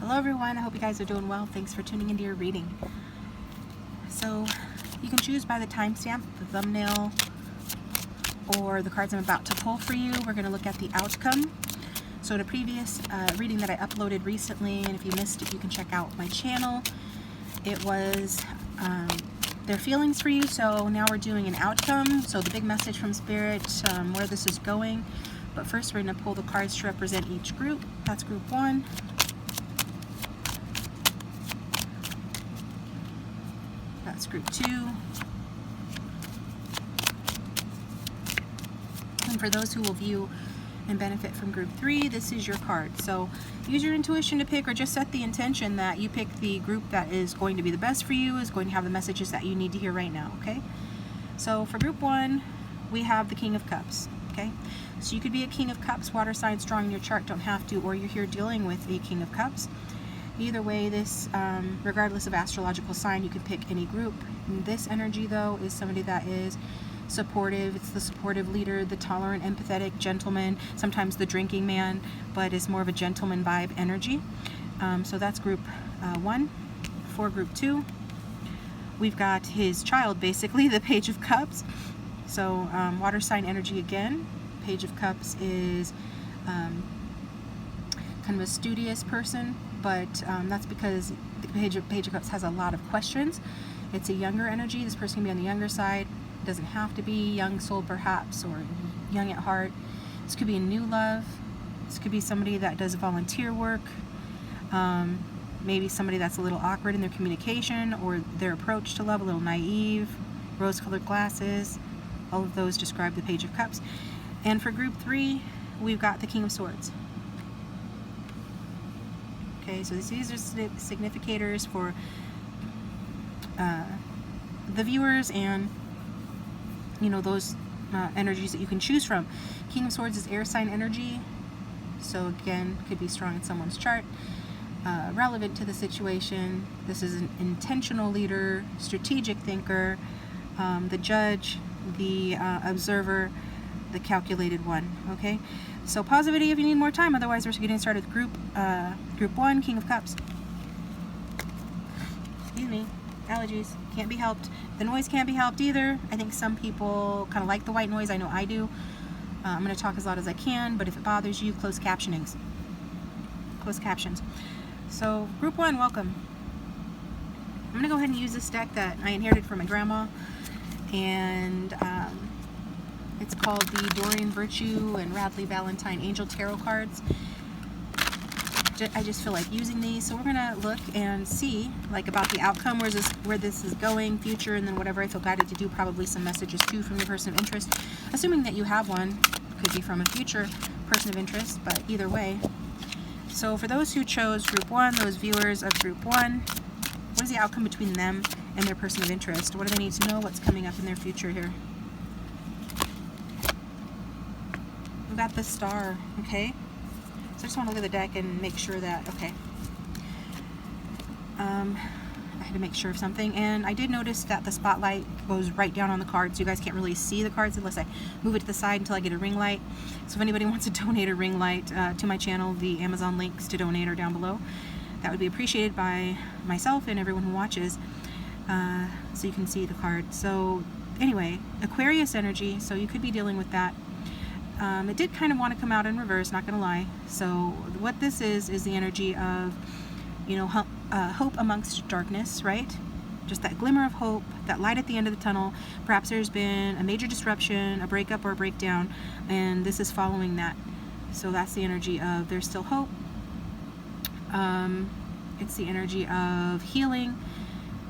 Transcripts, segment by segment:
Hello everyone, I hope you guys are doing well. Thanks for tuning into your reading. So you can choose by the timestamp, the thumbnail, or the cards I'm about to pull for you. We're going to look at the outcome. So in a previous reading that I uploaded recently, and if you missed it, you can check out my channel. It was their feelings for you, so now we're doing an outcome. So the big message from Spirit, where this is going. But first we're going to pull the cards to represent each group. That's group 1. That's group 2. And for those who will view and benefit from group 3, this is your card. So use your intuition to pick, or just set the intention that you pick the group that is going to be the best for you, is going to have the messages that you need to hear right now, okay? So for group 1, we have the King of Cups, okay? So you could be a King of Cups, water sign strong in your chart, don't have to, or you're here dealing with a King of Cups. Either way, this, regardless of astrological sign, you can pick any group. And this energy, though, is somebody that is supportive. It's the supportive leader, the tolerant, empathetic gentleman, sometimes the drinking man, but it's more of a gentleman vibe energy. So that's group 1. For group 2, we've got his child, basically, the Page of Cups. So water sign energy again. Page of Cups is kind of a studious person, but that's because the Page of Cups has a lot of questions. It's a younger energy. This person can be on the younger side. It doesn't have to be young soul, perhaps, or young at heart. This could be a new love. This could be somebody that does volunteer work. Maybe somebody that's a little awkward in their communication or their approach to love, a little naive, rose-colored glasses. All of those describe the Page of Cups. And for group 3, we've got the King of Swords. Okay, so these are significators for the viewers, and you know, those energies that you can choose from. King of Swords is air sign energy, so again, could be strong in someone's chart, relevant to the situation. This is an intentional leader, strategic thinker, the judge, the observer, the calculated one. Okay, so pause the video if you need more time, otherwise we're getting started with group 1, King of Cups. Excuse me, allergies, can't be helped. The noise can't be helped either. I think some people kind of like the white noise. I know I do. I'm going to talk as loud as I can, but if it bothers you, closed captions. So group 1, welcome. I'm going to go ahead and use this deck that I inherited from my grandma, and it's called the Dorian Virtue and Radley Valentine Angel Tarot cards. I just feel like using these, so we're gonna look and see, like, about the outcome, where this is going, future, and then whatever I feel guided to do. Probably some messages too from your person of interest, assuming that you have one. Could be from a future person of interest, but either way. So for those who chose group 1, those viewers of group 1, what is the outcome between them and their person of interest? What do they need to know? What's coming up in their future here? We've got the Star, okay? So I just want to look at the deck and make sure that, okay. I had to make sure of something, and I did notice that the spotlight goes right down on the card, so you guys can't really see the cards unless I move it to the side until I get a ring light. So if anybody wants to donate a ring light to my channel, the Amazon links to donate are down below. That would be appreciated by myself and everyone who watches, so you can see the card. So anyway, Aquarius energy, so you could be dealing with that. It did kind of want to come out in reverse, not gonna lie. So what this is the energy of, you know, hope amongst darkness, right? Just that glimmer of hope, that light at the end of the tunnel. Perhaps there's been a major disruption, a breakup or a breakdown, and this is following that. So that's the energy of there's still hope. It's the energy of healing,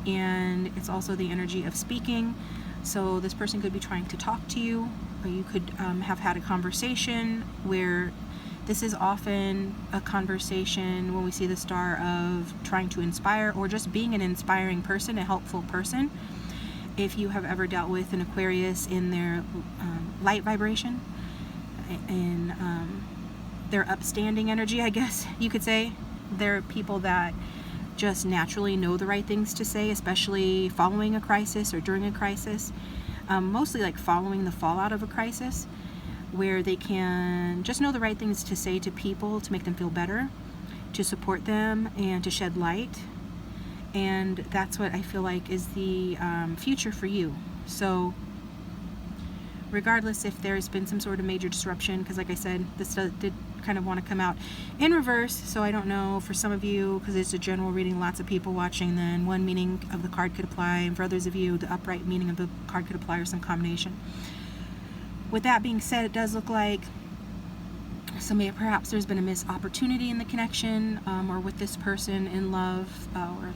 and it's also the energy of speaking. So this person could be trying to talk to you, or you could have had a conversation where this is often a conversation when we see the Star of trying to inspire, or just being an inspiring person, a helpful person. If you have ever dealt with an Aquarius in their light vibration, in their upstanding energy, I guess you could say, they're people that just naturally know the right things to say, especially following a crisis or during a crisis. Mostly like following the fallout of a crisis, where they can just know the right things to say to people to make them feel better, to support them and to shed light. And that's what I feel like is the future for you. So regardless if there's been some sort of major disruption, because like I said, this did kind of want to come out in reverse, so I don't know for some of you, because it's a general reading, lots of people watching, then one meaning of the card could apply, and for others of you, the upright meaning of the card could apply, or some combination. With that being said, it does look like perhaps there's been a missed opportunity in the connection, or with this person in love, or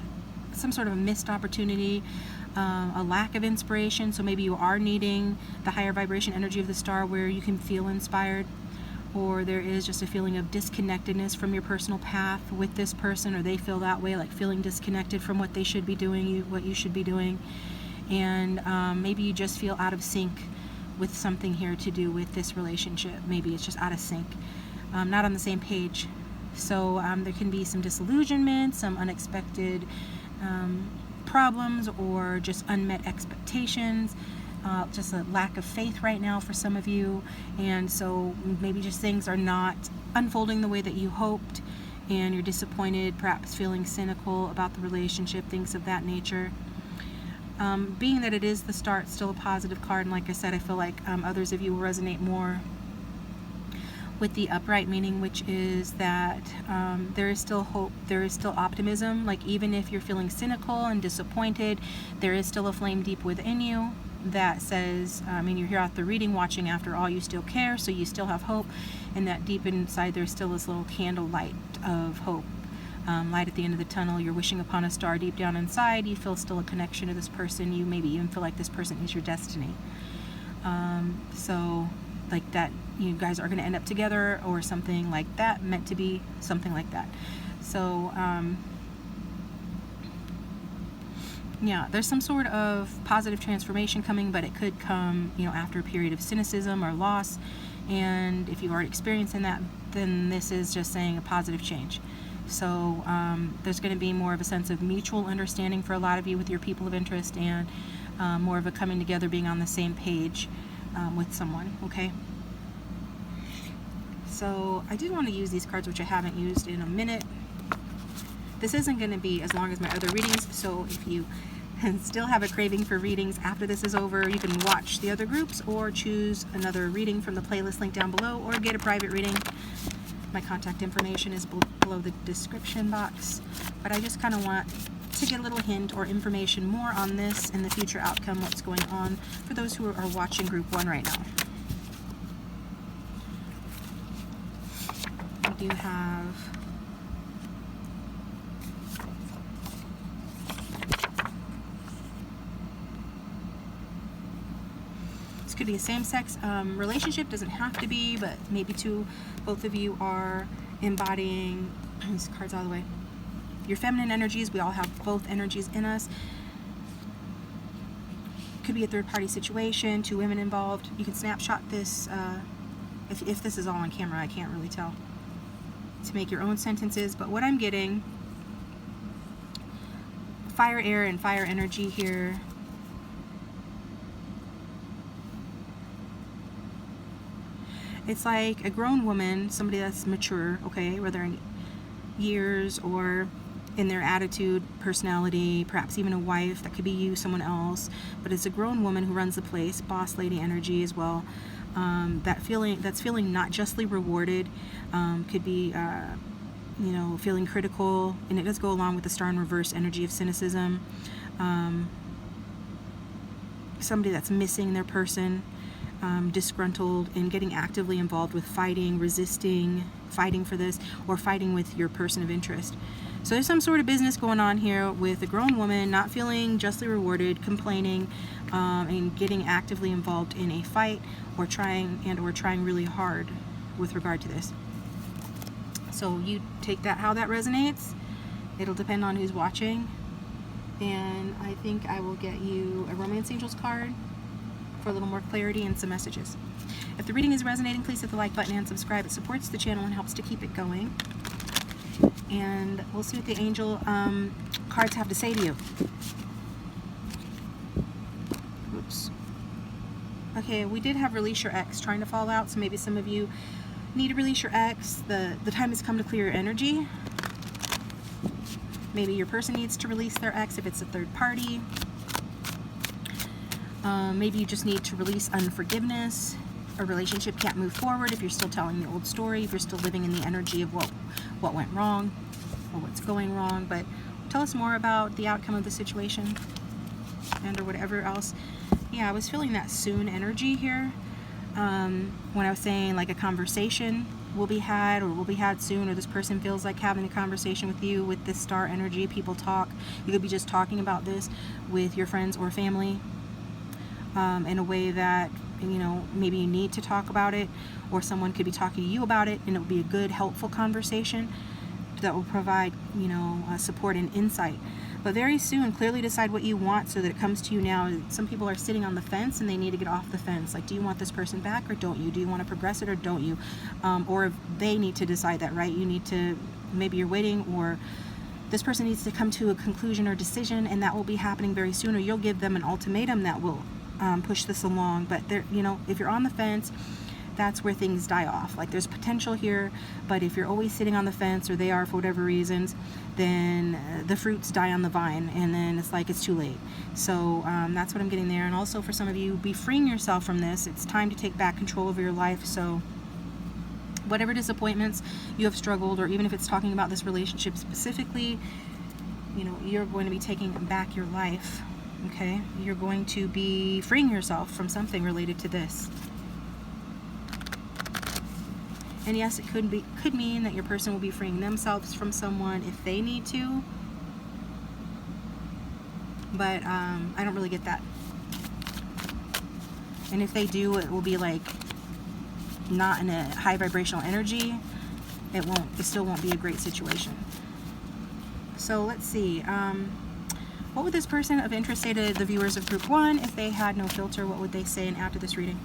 some sort of a missed opportunity, a lack of inspiration. So maybe you are needing the higher vibration energy of the star where you can feel inspired, or there is just a feeling of disconnectedness from your personal path with this person, or they feel that way, like feeling disconnected from what they should be doing, what you should be doing. And maybe you just feel out of sync with something here to do with this relationship. Maybe it's just out of sync, not on the same page. So there can be some disillusionment, some unexpected problems, or just unmet expectations, just a lack of faith right now for some of you. And so maybe just things are not unfolding the way that you hoped, and you're disappointed, perhaps feeling cynical about the relationship, things of that nature. Being that it is the star, it's still a positive card, and like I said, I feel like others of you will resonate more with the upright meaning, which is that there is still hope, there is still optimism. Like even if you're feeling cynical and disappointed, there is still a flame deep within you that says, you're here at the reading watching, after all, you still care, so you still have hope, and that deep inside there's still this little candle light of hope. Light at the end of the tunnel. You're wishing upon a star deep down inside. You feel still a connection to this person. You maybe even feel like this person is your destiny. So like that, you guys are going to end up together, or something like that, meant to be, something like that. So yeah, there's some sort of positive transformation coming, but it could come, after a period of cynicism or loss. And if you've already experienced that, then this is just saying a positive change. So there's going to be more of a sense of mutual understanding for a lot of you with your people of interest, and more of a coming together, being on the same page with someone, okay? So I did want to use these cards, which I haven't used in a minute. This isn't going to be as long as my other readings, so if you still have a craving for readings after this is over, you can watch the other groups, or choose another reading from the playlist link down below, or get a private reading. My contact information is below the description box, but I just kind of want to get a little hint or information more on this and the future outcome, what's going on for those who are watching group 1 right now. We do have could be a same-sex relationship, doesn't have to be, but maybe both of you are embodying, these cards all the way, your feminine energies. We all have both energies in us. Could be a third-party situation, 2 women involved. You can snapshot this, if this is all on camera, I can't really tell, to make your own sentences. But what I'm getting, fire, air, and fire energy here. It's like a grown woman, somebody that's mature, okay, whether in years or in their attitude, personality, perhaps even a wife. That could be you, someone else, but it's a grown woman who runs the place, boss lady energy as well. That's feeling not justly rewarded, could be feeling critical, and it does go along with the star in reverse energy of cynicism. Somebody that's missing their person, disgruntled, and getting actively involved with fighting, resisting, fighting for this, or fighting with your person of interest. So there's some sort of business going on here with a grown woman not feeling justly rewarded, complaining, and getting actively involved in a fight, or trying really hard with regard to this. So you take that how that resonates. It'll depend on who's watching. And I think I will get you a Romance Angels card for a little more clarity and some messages. If the reading is resonating, please hit the like button and subscribe. It supports the channel and helps to keep it going. And we'll see what the angel cards have to say to you. Oops. Okay, we did have release your ex trying to fall out, so maybe some of you need to release your ex. The time has come to clear your energy. Maybe your person needs to release their ex if it's a third party. Maybe you just need to release unforgiveness. A relationship can't move forward if you're still telling the old story, if you're still living in the energy of what went wrong or what's going wrong. But tell us more about the outcome of the situation and or whatever else. Yeah, I was feeling that soon energy here. When I was saying like a conversation will be had or will be had soon, or this person feels like having a conversation with you with this star energy. People talk. You could be just talking about this with your friends or family in a way that, you know, maybe you need to talk about it, or someone could be talking to you about it, and it will be a good, helpful conversation that will provide, you know, support and insight. But very soon, clearly decide what you want so that it comes to you now. Some people are sitting on the fence and they need to get off the fence. Like, do you want this person back or don't you? Do you want to progress it or don't you? Or if they need to decide that, right? You need to, maybe you're waiting, or this person needs to come to a conclusion or decision, and that will be happening very soon, or you'll give them an ultimatum that will push this along. But there, you know, if you're on the fence, that's where things die off. Like, there's potential here, but if you're always sitting on the fence, or they are for whatever reasons, then the fruits die on the vine, and then it's like it's too late. So that's what I'm getting there. And also for some of you, be freeing yourself from this. It's time to take back control over your life. So whatever disappointments you have struggled, or even if it's talking about this relationship specifically, you know, you're going to be taking back your life. Okay, you're going to be freeing yourself from something related to this. And yes, it could mean that your person will be freeing themselves from someone if they need to. But I don't really get that. And if they do, it will be like not in a high vibrational energy. It still won't be a great situation. So let's see. What would this person of interest say to the viewers of group 1 if they had no filter? What would they say and after this reading?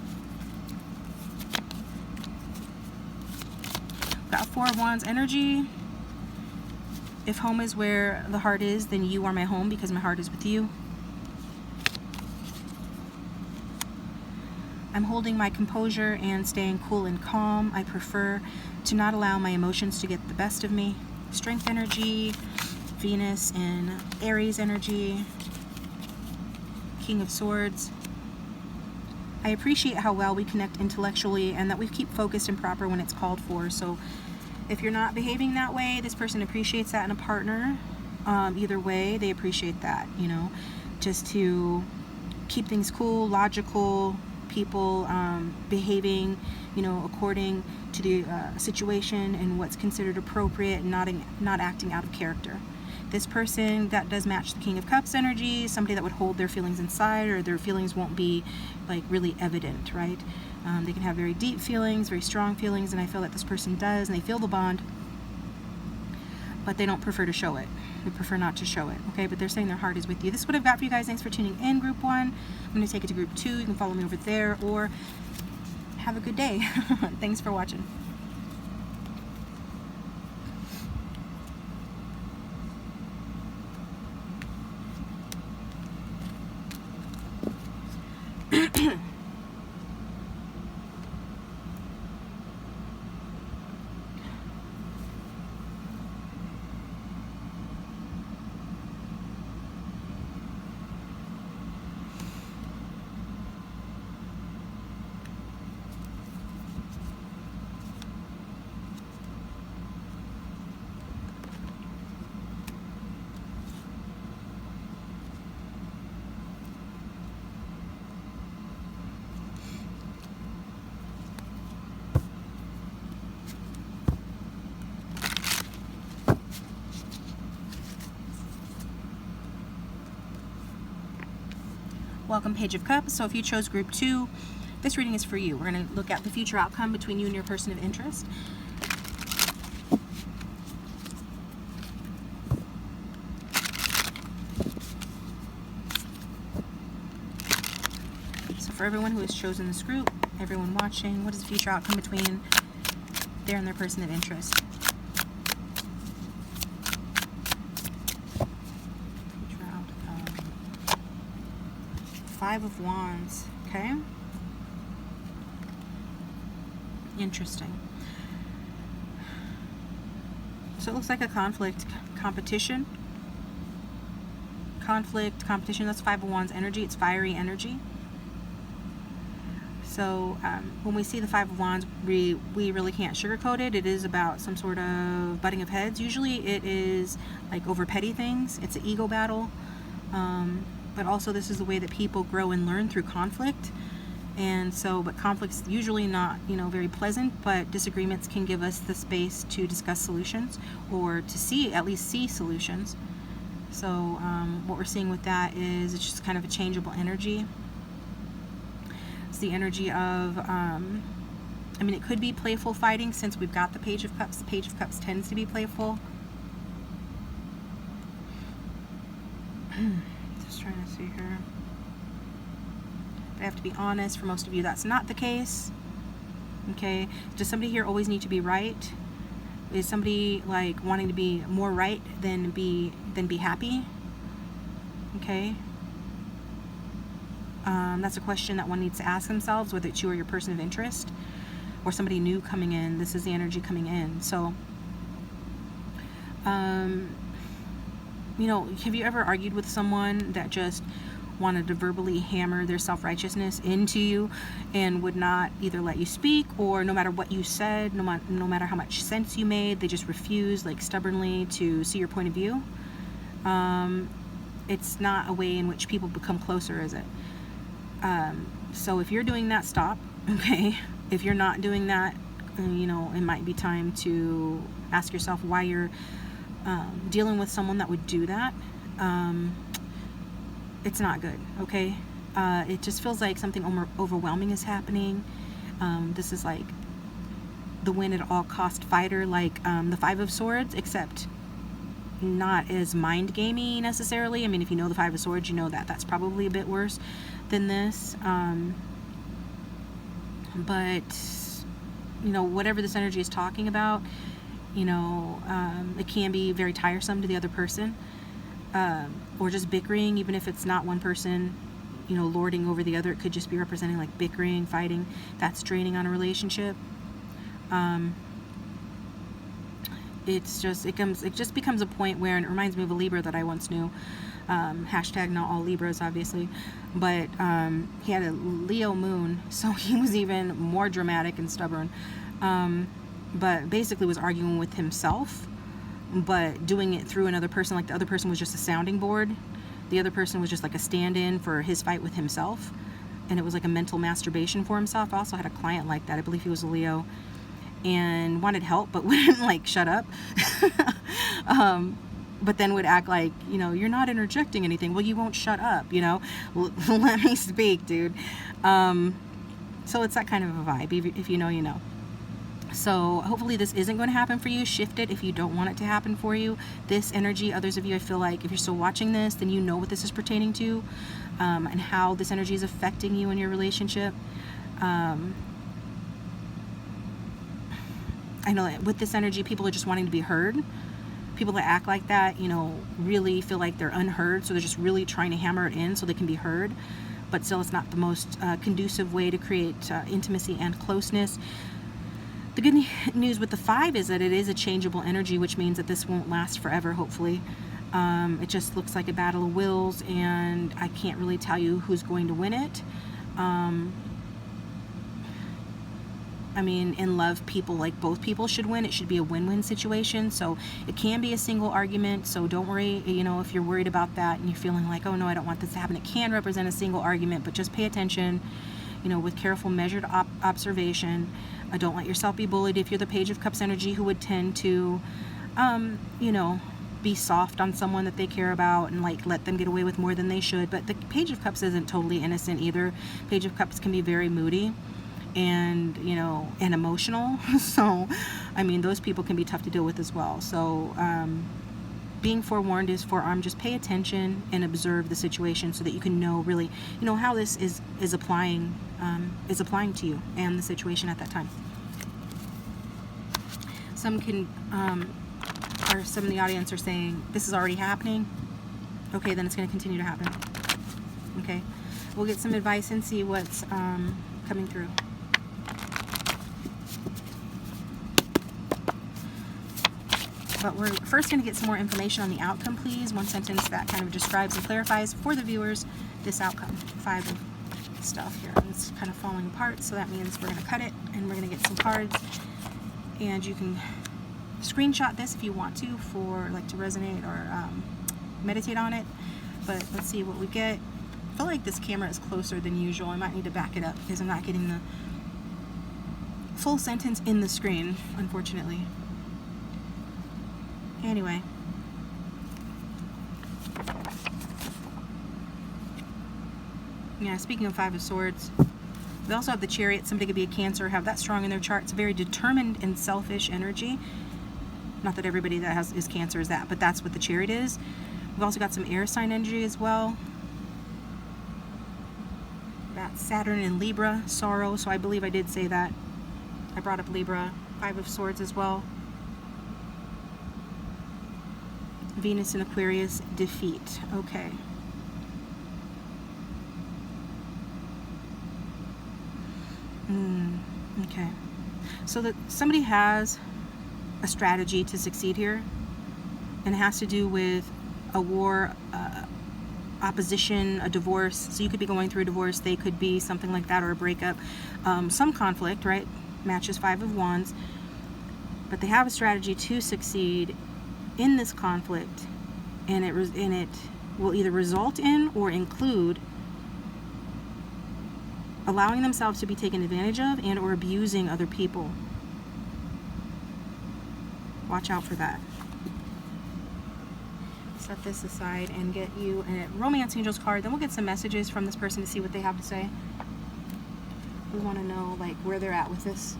Got 4 of Wands energy. If home is where the heart is, then you are my home because my heart is with you. I'm holding my composure and staying cool and calm. I prefer to not allow my emotions to get the best of me. Strength energy, Venus and Aries energy, King of Swords. I appreciate how well we connect intellectually and that we keep focused and proper when it's called for. So if you're not behaving that way, this person appreciates that in a partner. Either way, they appreciate that, you know, just to keep things cool, logical, people behaving, you know, according to the situation and what's considered appropriate, and not acting out of character. This person that does match the King of Cups energy, somebody that would hold their feelings inside, or their feelings won't be like really evident, right? They can have very deep feelings, very strong feelings, and I feel that this person does, and they feel the bond, but they don't prefer to show it. They prefer not to show it, okay? But they're saying their heart is with you. This is what I've got for you guys. Thanks for tuning in, group 1. I'm going to take it to group 2. You can follow me over there, or have a good day. Thanks for watching. Welcome, Page of Cups. So if you chose group 2, this reading is for you. We're going to look at the future outcome between you and your person of interest. So for everyone who has chosen this group, everyone watching, what is the future outcome between their and their person of interest? Five of Wands, okay? Interesting. So it looks like a conflict, competition, conflict, competition. That's Five of Wands energy. It's fiery energy. So when we see the Five of Wands, we really can't sugarcoat it. It is about some sort of butting of heads. Usually it is like over petty things. It's an ego battle. But also this is the way that people grow and learn, through conflict. And so, but conflict's usually not, very pleasant, but disagreements can give us the space to discuss solutions, or to at least see solutions. So what we're seeing with that is it's just kind of a changeable energy. It's the energy of, it could be playful fighting, since we've got the Page of Cups. The Page of Cups tends to be playful. Just trying to see here. I have to be honest, for most of you that's not the case. Okay, does somebody here always need to be right? Is somebody like wanting to be more right than be happy? Okay, that's a question that one needs to ask themselves, whether it's you or your person of interest, or somebody new coming in. This is the energy coming in. So have you ever argued with someone that just wanted to verbally hammer their self-righteousness into you and would not either let you speak, or no matter what you said, no matter how much sense you made, they just refused, like stubbornly, to see your point of view? It's not a way in which people become closer, is it? So if you're doing that, stop. Okay, if you're not doing that, it might be time to ask yourself why you're dealing with someone that would do that. It's not good, okay? It just feels like something overwhelming is happening. This is like the win at all cost fighter, like the Five of Swords, except not as mind gamey necessarily. If you know the Five of Swords, you know that that's probably a bit worse than this. But whatever this energy is talking about, it can be very tiresome to the other person. Or just bickering, even if it's not one person, lording over the other. It could just be representing like bickering, fighting. That's draining on a relationship. It just becomes a point where, and it reminds me of a Libra that I once knew. Hashtag not all Libras, obviously, but he had a Leo moon, so he was even more dramatic and stubborn. But basically was arguing with himself, but doing it through another person. Like the other person was just a sounding board. The other person was just like a stand-in for his fight with himself, and it was like a mental masturbation for himself. I also had a client like that. I believe he was a Leo, and wanted help but wouldn't like shut up. But then would act like, you're not interjecting anything. Well, you won't shut up, let me speak, dude. So it's that kind of a vibe. If you know, you know. So hopefully this isn't going to happen for you. Shift it if you don't want it to happen for you. This energy, others of you, I feel like if you're still watching this, then you know what this is pertaining to, and how this energy is affecting you in your relationship. I know that with this energy, people are just wanting to be heard. People that act like that, really feel like they're unheard, so they're just really trying to hammer it in so they can be heard. But still, it's not the most conducive way to create intimacy and closeness. The good news with the Five is that it is a changeable energy, which means that this won't last forever, hopefully. It just looks like a battle of wills, and I can't really tell you who's going to win it. In love, both people should win. It should be a win-win situation. So it can be a single argument. So don't worry, if you're worried about that and you're feeling like, oh no, I don't want this to happen. It can represent a single argument, but just pay attention, with careful, measured observation. Don't let yourself be bullied. If you're the Page of Cups energy who would tend to, be soft on someone that they care about and let them get away with more than they should. But the Page of Cups isn't totally innocent either. Page of Cups can be very moody and and emotional. So those people can be tough to deal with as well. So being forewarned is forearmed. Just pay attention and observe the situation so that you can know really how this is applying to you and the situation at that time. Some of the audience are saying this is already happening. Okay, then it's going to continue to happen. Okay, we'll get some advice and see what's coming through. But we're first going to get some more information on the outcome, please. One sentence that kind of describes and clarifies for the viewers this outcome. 5 of stuff here. It's kind of falling apart, so that means we're going to cut it and we're going to get some cards. And you can screenshot this if you want to, for like to resonate or meditate on it. But let's see what we get. I feel like this camera is closer than usual. I might need to back it up because I'm not getting the full sentence in the screen, unfortunately. Anyway. Yeah, speaking of 5 of Swords, we also have the Chariot. Somebody could be a Cancer, have that strong in their chart. It's a very determined and selfish energy. Not that everybody that is Cancer is that, but that's what the Chariot is. We've also got some air sign energy as well. That's Saturn and Libra, sorrow. So I believe I did say that. I brought up Libra. 5 of Swords as well. Venus in Aquarius, defeat. Okay. Okay. So that somebody has a strategy to succeed here, and it has to do with a war, opposition, a divorce. So you could be going through a divorce, they could be something like that, or a breakup, some conflict, right? Matches 5 of Wands, but they have a strategy to succeed in this conflict, and it will either result in or include allowing themselves to be taken advantage of and or abusing other people. Watch out for that. Set this aside and get you a Romance Angels card. Then we'll get some messages from this person to see what they have to say. We want to know like where they're at with this.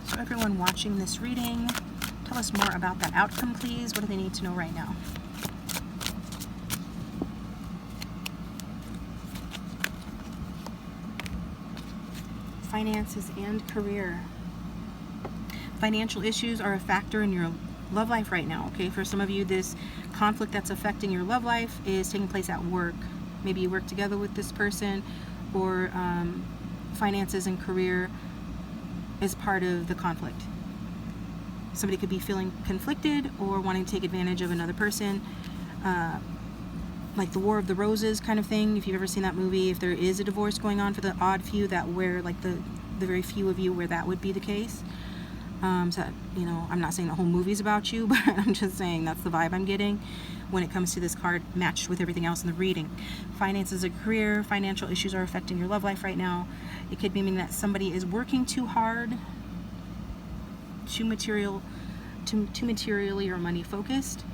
So everyone watching this reading, tell us more about that outcome, please. What do they need to know right now? Finances and career. Financial issues are a factor in your love life right now, okay? For some of you, this conflict that's affecting your love life is taking place at work. Maybe you work together with this person, or finances and career is part of the conflict. Somebody could be feeling conflicted or wanting to take advantage of another person, like the War of the Roses kind of thing. If you've ever seen that movie, if there is a divorce going on, for the odd few that where like the very few of you where that would be the case. So, you know, I'm not saying the whole movie's about you, but I'm just saying that's the vibe I'm getting when it comes to this card matched with everything else in the reading. Finances and career, financial issues are affecting your love life right now. It could mean that somebody is working too hard, too materially or money focused,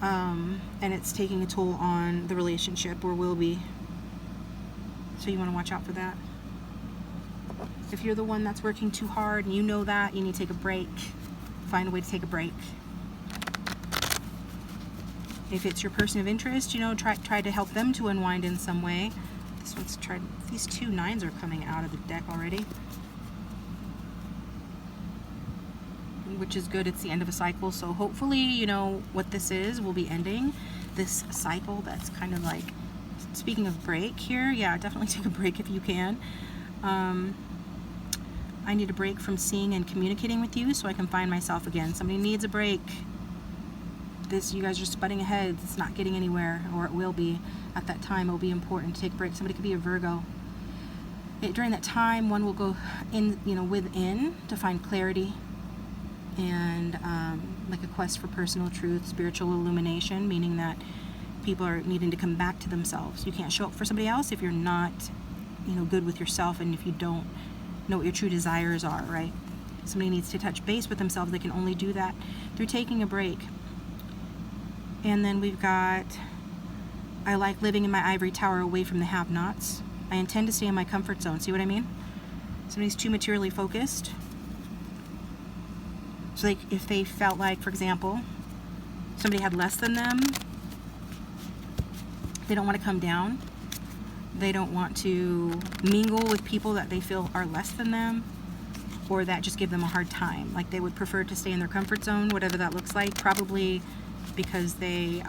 and it's taking a toll on the relationship, or will be. So you want to watch out for that. If you're the one that's working too hard and you know that, you need to take a break. Find a way to take a break. If it's your person of interest, you know, try to help them to unwind in some way. This one's tried. These 2 9s are coming out of the deck already, which is good. It's the end of a cycle, so hopefully, you know, what this is will be ending this cycle that's kind of like, speaking of break here, yeah, definitely take a break if you can. I need a break from seeing and communicating with you so I can find myself again. Somebody needs a break. This, you guys are sputting ahead. It's not getting anywhere, or it will be. At that time, it will be important to take a break. Somebody could be a Virgo. During that time, one will go in, you know, within to find clarity and like a quest for personal truth, spiritual illumination, meaning that people are needing to come back to themselves. You can't show up for somebody else if you're not, you know, good with yourself, and if you don't know what your true desires are, right? Somebody needs to touch base with themselves. They can only do that through taking a break. And then we've got, I like living in my ivory tower away from the have-nots. I intend to stay in my comfort zone. See what I mean? Somebody's too materially focused. So like if they felt like, for example, somebody had less than them, they don't want to come down. They don't want to mingle with people that they feel are less than them. or that just give them a hard time. Like they would prefer to stay in their comfort zone, whatever that looks like, probably because they,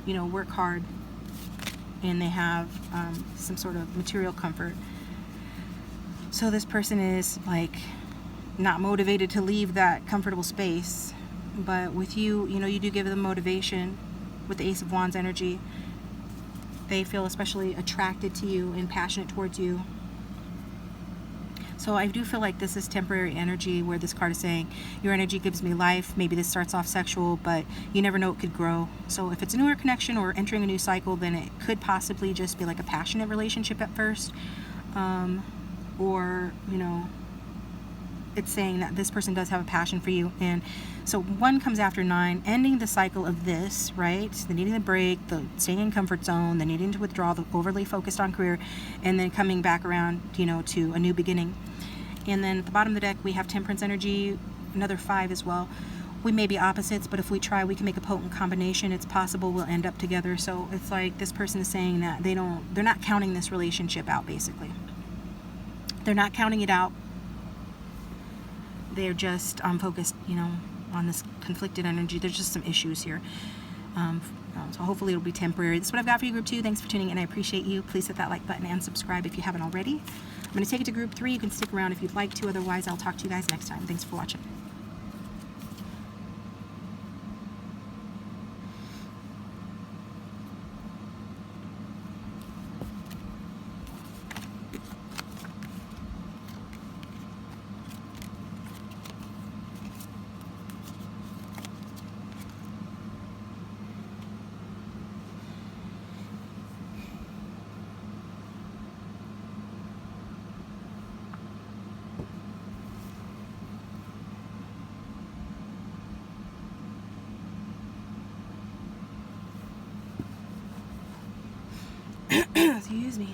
you know, work hard and they have some sort of material comfort. So this person is like not motivated to leave that comfortable space. But with you, you know, you do give them motivation with the Ace of Wands energy. They feel especially attracted to you and passionate towards you. So I do feel like this is temporary energy, where this card is saying, your energy gives me life. Maybe this starts off sexual, but you never know, it could grow. So if it's a newer connection or entering a new cycle, then it could possibly just be like a passionate relationship at first. Or, you know, it's saying that this person does have a passion for you. And so 1 comes after 9, ending the cycle of this, right? The needing the break, the staying in comfort zone, the needing to withdraw, the overly focused on career, and then coming back around, you know, to a new beginning. And then at the bottom of the deck, we have Temperance energy, another 5 as well. We may be opposites, but if we try, we can make a potent combination. It's possible we'll end up together. So it's like this person is saying that they're not counting this relationship out, basically. They're not counting it out. They're just focused, you know, on this conflicted energy. There's just some issues here. So hopefully it'll be temporary. This is what I've got for you, Group 2. Thanks for tuning in. I appreciate you. Please hit that like button and subscribe if you haven't already. I'm going to take it to Group 3. You can stick around if you'd like to. Otherwise, I'll talk to you guys next time. Thanks for watching. Excuse me.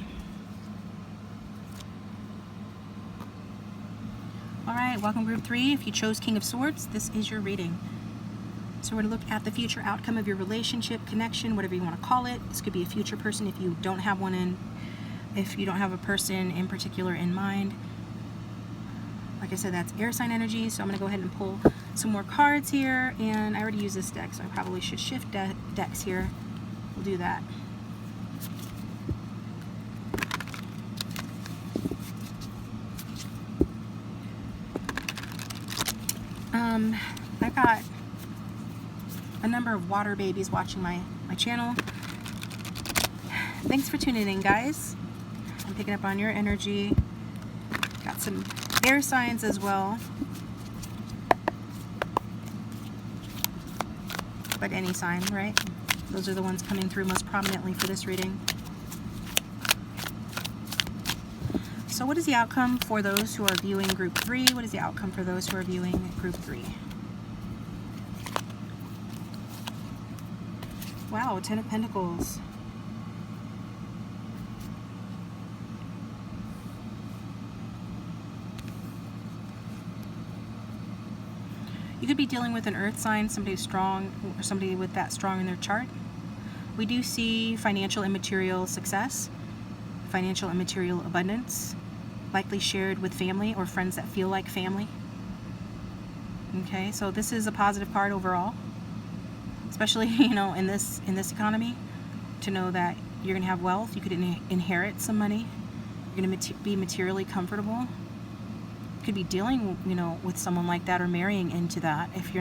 Alright, welcome Group 3. If you chose King of Swords, this is your reading. So we're going to look at the future outcome of your relationship, connection, whatever you want to call it. This could be a future person if you don't have if you don't have a person in particular in mind. Like I said, that's air sign energy, so I'm going to go ahead and pull some more cards here. And I already used this deck, so I probably should shift decks here. We'll do that. I've got a number of water babies watching my channel. Thanks for tuning in, guys. I'm picking up on your energy. Got some air signs as well. But any sign, right? Those are the ones coming through most prominently for this reading. So what is the outcome for those who are viewing Group 3? What is the outcome for those who are viewing Group 3? Wow, 10 of Pentacles. You could be dealing with an earth sign, somebody strong, or somebody with that strong in their chart. We do see financial and material success, financial and material abundance, likely shared with family or friends that feel like family. Okay, so this is a positive card overall, especially, you know, in this economy, to know that you're going to have wealth. You could inherit some money. You're going to be materially comfortable. You could be dealing, you know, with someone like that or marrying into that. If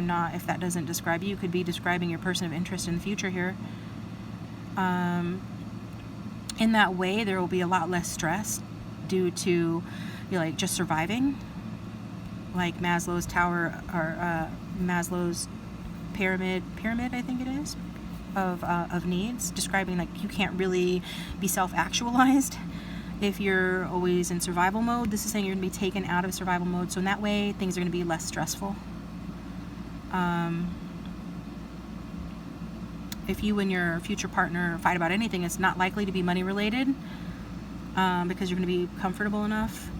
that doesn't describe you, you could be describing your person of interest in the future here. In that way, there will be a lot less stress due to, you know, like just surviving, like Maslow's tower, or Maslow's pyramid, I think it is, of needs, describing like you can't really be self-actualized if you're always in survival mode. This is saying you're going to be taken out of survival mode, so in that way things are going to be less stressful. If you and your future partner fight about anything, it's not likely to be money related, because you're going to be comfortable enough.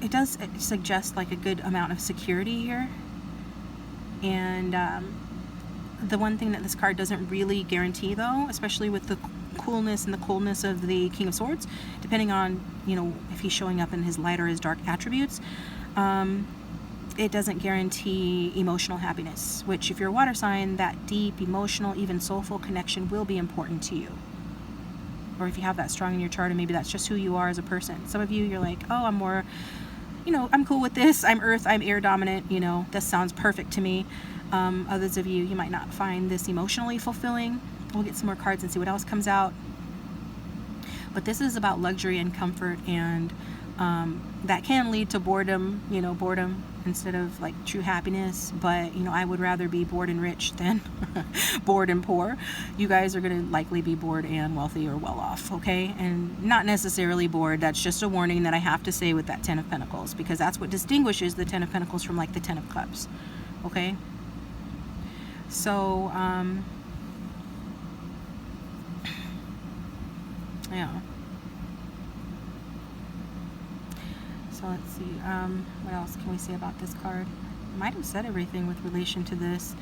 It does suggest like a good amount of security here. And the one thing that this card doesn't really guarantee, though, especially with the coolness and the coldness of the King of Swords, depending on, you know, if he's showing up in his light or his dark attributes. It doesn't guarantee emotional happiness, which if you're a water sign, that deep, emotional, even soulful connection will be important to you. Or if you have that strong in your chart, and maybe that's just who you are as a person. Some of you, you're like, oh, I'm more, you know, I'm cool with this. I'm earth, I'm air dominant, you know, this sounds perfect to me. Others of you, you might not find this emotionally fulfilling. We'll get some more cards and see what else comes out. But this is about luxury and comfort, and that can lead to boredom, you know, boredom instead of like true happiness. But, you know, I would rather be bored and rich than bored and poor. You guys are going to likely be bored and wealthy or well off, okay? And not necessarily bored. That's just a warning that I have to say with that Ten of Pentacles, because that's what distinguishes the Ten of Pentacles from like the Ten of Cups, okay? So, yeah. So let's see, what else can we say about this card? I might have said everything with relation to this.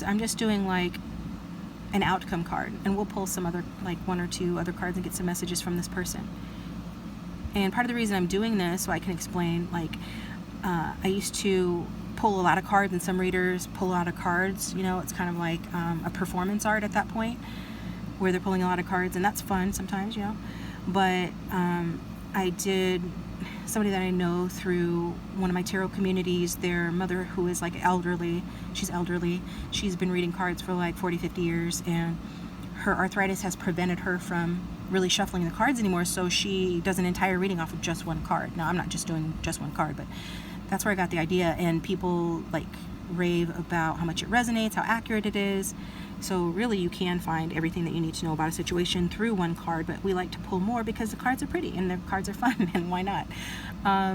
I'm just doing like an outcome card, and we'll pull some other, like 1 or 2 other cards and get some messages from this person. And part of the reason I'm doing this, so I can explain, like, I used to pull a lot of cards, and some readers pull a lot of cards, you know, it's kind of like a performance art at that point, where they're pulling a lot of cards, and that's fun sometimes, you know. But I did, somebody that I know through one of my tarot communities, their mother, who is like elderly, she's been reading cards for like 40-50 years, and her arthritis has prevented her from really shuffling the cards anymore, so she does an entire reading off of just one card. Now, I'm not just doing just one card, but that's where I got the idea, and people like rave about how much it resonates, how accurate it is. So really, you can find everything that you need to know about a situation through one card, but we like to pull more because the cards are pretty and the cards are fun, and why not? I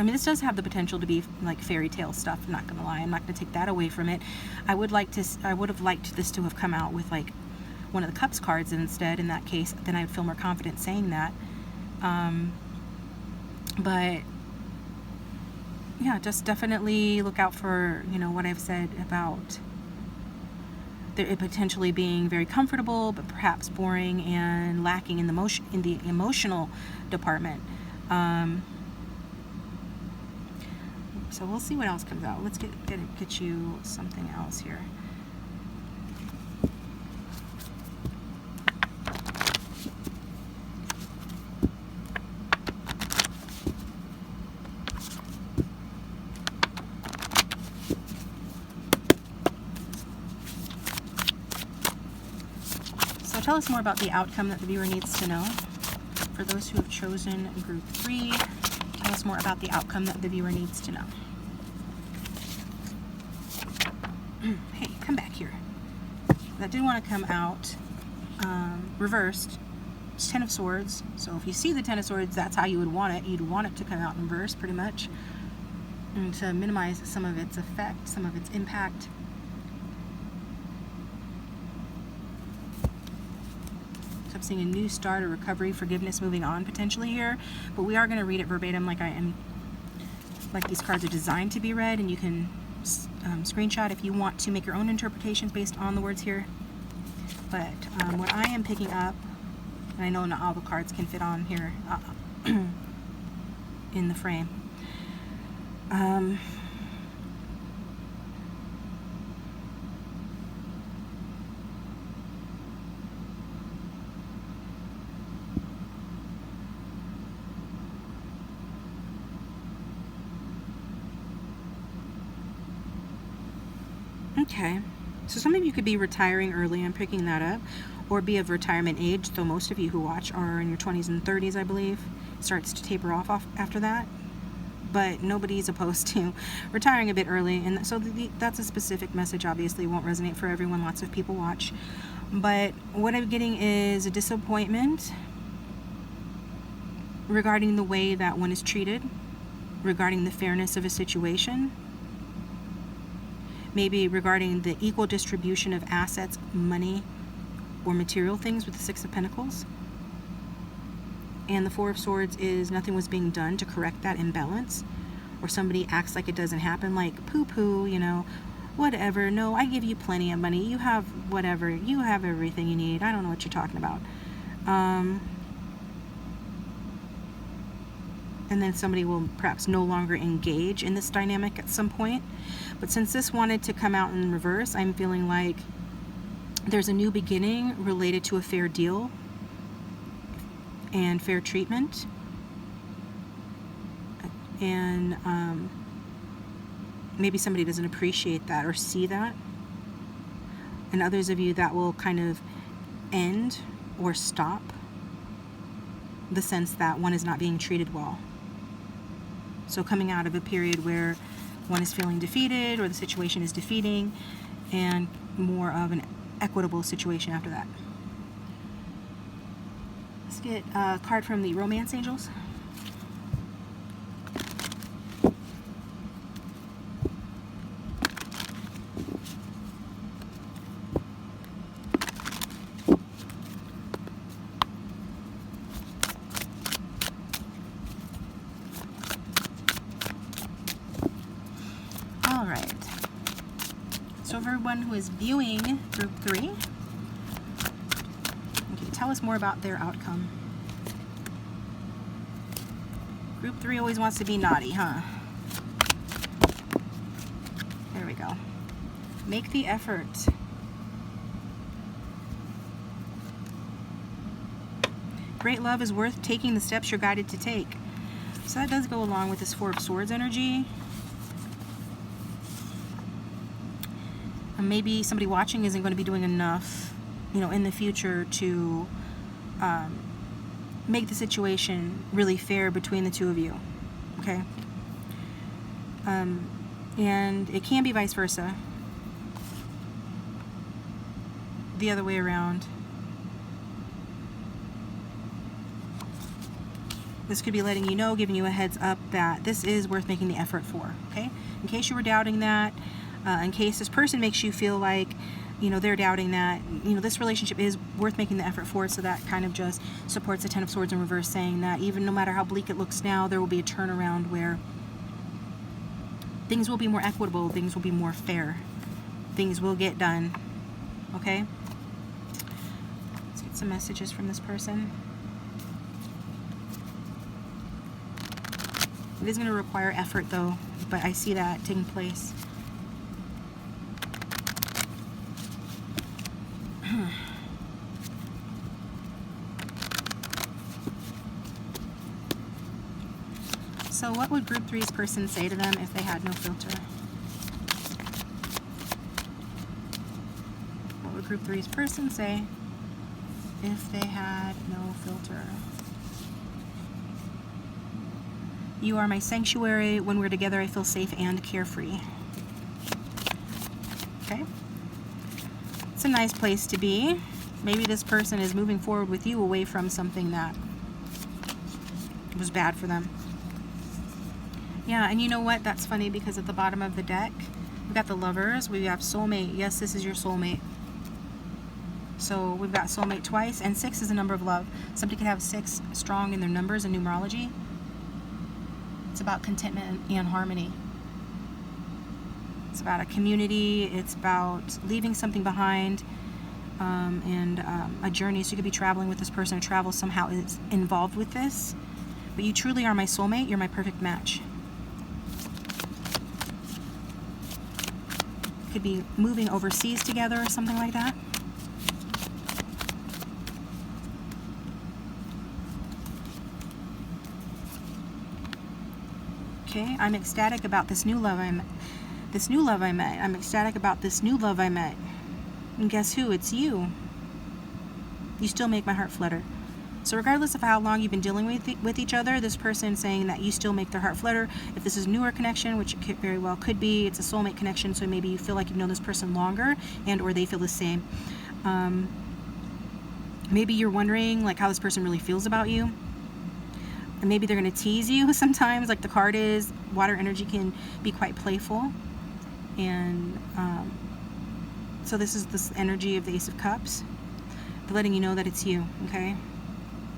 mean, this does have the potential to be like fairy tale stuff, I'm not gonna lie. I'm not gonna take that away from it. I would have liked this to have come out with like one of the Cups cards instead. In that case, then I'd feel more confident saying that. But yeah, just definitely look out for, you know, what I've said about it potentially being very comfortable, but perhaps boring and lacking in the emotional department. So we'll see what else comes out. Let's get you something else here. So tell us more about the outcome that the viewer needs to know. For those who have chosen group 3, tell us more about the outcome that the viewer needs to know. Hey, come back here. That did want to come out reversed. It's 10 of Swords. So if you see the 10 of Swords, that's how you would want it. You'd want it to come out in reverse, pretty much. And to minimize some of its effect, some of its impact. So I'm seeing a new start, a recovery, forgiveness, moving on potentially here. But we are going to read it verbatim like I am, like these cards are designed to be read, and you can screenshot if you want to make your own interpretations based on the words here. But what I am picking up, and I know not all the cards can fit on here in the frame. Okay, so some of you could be retiring early, I'm picking that up, or be of retirement age, though most of you who watch are in your 20s and 30s, I believe. It starts to taper off after that, but nobody's opposed to retiring a bit early, and so that's a specific message. Obviously, it won't resonate for everyone. Lots of people watch, but what I'm getting is a disappointment regarding the way that one is treated, regarding the fairness of a situation, maybe regarding the equal distribution of assets, money, or material things with the Six of Pentacles. And the Four of Swords is nothing was being done to correct that imbalance, or somebody acts like it doesn't happen, like poo-poo, you know, whatever, no, I give you plenty of money, you have whatever, you have everything you need, I don't know what you're talking about. And then somebody will perhaps no longer engage in this dynamic at some point. But since this wanted to come out in reverse, I'm feeling like there's a new beginning related to a fair deal and fair treatment. And maybe somebody doesn't appreciate that or see that. And others of you, that will kind of end or stop the sense that one is not being treated well. So coming out of a period where one is feeling defeated or the situation is defeating, and more of an equitable situation after that. Let's get a card from the Romance Angels. Alright, so everyone who is viewing group 3, okay, tell us more about their outcome. Group 3 always wants to be naughty, huh? There we go. Make the effort. Great love is worth taking the steps you're guided to take. So that does go along with this Four of Swords energy. Maybe somebody watching isn't going to be doing enough, in the future to make the situation really fair between the two of you, okay? And it can be vice versa, the other way around. This could be letting you know, giving you a heads up that this is worth making the effort for, okay? In case you were doubting that, in case this person makes you feel like, they're doubting that, this relationship is worth making the effort for, so that kind of just supports the Ten of Swords in reverse, saying that even no matter how bleak it looks now, there will be a turnaround where things will be more equitable, things will be more fair, things will get done, okay? Let's get some messages from this person. It is going to require effort though, but I see that taking place. So what would Group 3's person say to them if they had no filter? What would Group 3's person say if they had no filter? You are my sanctuary. When we're together, I feel safe and carefree. Okay? It's a nice place to be. Maybe this person is moving forward with you away from something that was bad for them. Yeah, and you know what? That's funny because at the bottom of the deck, we've got the Lovers, we have soulmate. Yes, this is your soulmate. So we've got soulmate twice, and 6 is a number of love. Somebody could have 6 strong in their numbers and numerology. It's about contentment and harmony. It's about a community. It's about leaving something behind, and a journey. So you could be traveling with this person, or travel somehow is involved with this. But you truly are my soulmate. You're my perfect match. Could be moving overseas together or something like that. Okay, I'm ecstatic about this new love I met. I'm ecstatic about this new love I met. And guess who? It's you. You still make my heart flutter. So regardless of how long you've been dealing with each other, this person saying that you still make their heart flutter. If this is a newer connection, which it very well could be, it's a soulmate connection, so maybe you feel like you've known this person longer, and or they feel the same. Maybe you're wondering like how this person really feels about you. And maybe they're going to tease you sometimes, like the card is. Water energy can be quite playful. And so this is this energy of the Ace of Cups. They're letting you know that it's you, okay?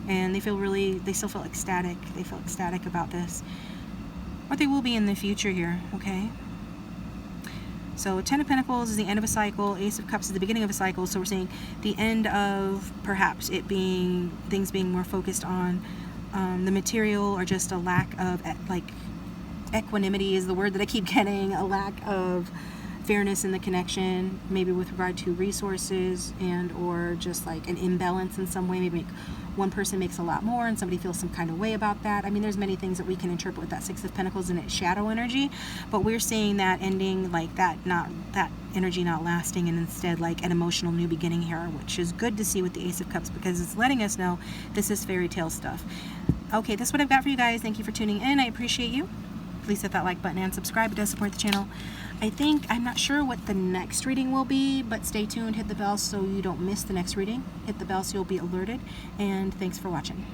And they still feel ecstatic. They feel ecstatic about this. Or they will be in the future here, okay? So 10 of Pentacles is the end of a cycle. Ace of Cups is the beginning of a cycle. So we're saying the end of perhaps it being, things being more focused on the material, or just a lack of, like, equanimity is the word that I keep getting, a lack of fairness in the connection, maybe with regard to resources, and or just like an imbalance in some way. Maybe one person makes a lot more and somebody feels some kind of way about that. I mean, there's many things that we can interpret with that Six of Pentacles and its shadow energy, but we're seeing that ending, like that, not that energy not lasting, and instead like an emotional new beginning here, which is good to see with the Ace of Cups, because it's letting us know this is fairy tale stuff. Okay, that's what I've got for you guys. Thank you for tuning in. I appreciate you. Please hit that like button and subscribe. It does support the channel. I'm not sure what the next reading will be, but stay tuned. Hit the bell so you don't miss the next reading. Hit the bell so you'll be alerted. And thanks for watching.